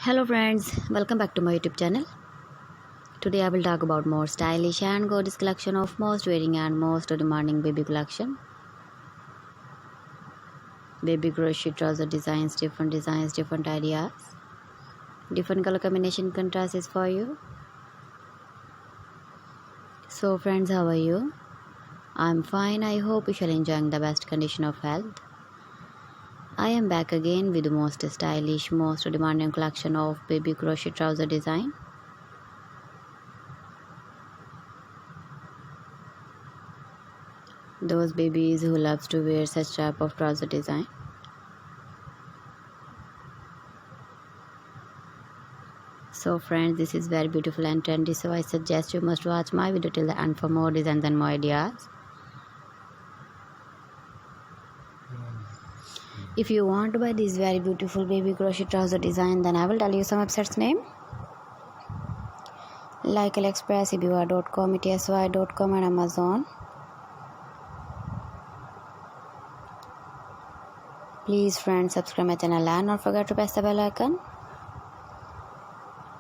Hello friends, welcome back to my YouTube channel. Today I will talk about more stylish and gorgeous collection of most wearing and most demanding baby collection. Baby crochet trouser designs, different ideas, different color combination contrast is for you. So friends, how are you? I'm fine. I hope you shall enjoying the best condition of health. I am back again with the most stylish, most demanding collection of baby crochet trouser design. Those babies who loves to wear such type of trouser design. So friends, this is very beautiful and trendy, so I suggest you must watch my video till the end for more designs and more ideas. If you want to buy this very beautiful baby crochet trouser design, then I will tell you some websites name like AliExpress, eBay.com, etsy.com and Amazon. Please friends, subscribe my channel and not forget to press the bell icon.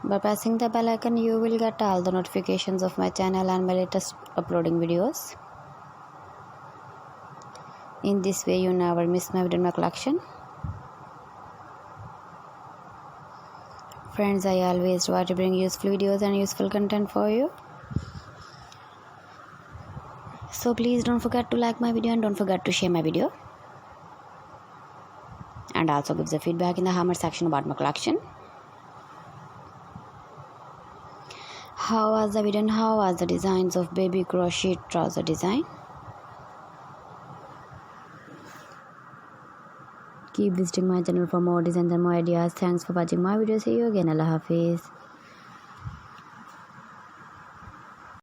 By pressing the bell icon, you will get all the notifications of my channel and my latest uploading videos. In this way, you never miss my video in my collection. Friends, I always try to bring useful videos and useful content for you. So please don't forget to like my video and don't forget to share my video. And also give the feedback in the comment section about my collection. How was the video and how was the designs of baby crochet trouser design? Keep visiting my channel for more designs and more ideas. Thanks for watching my video. See you again. Allah Hafiz.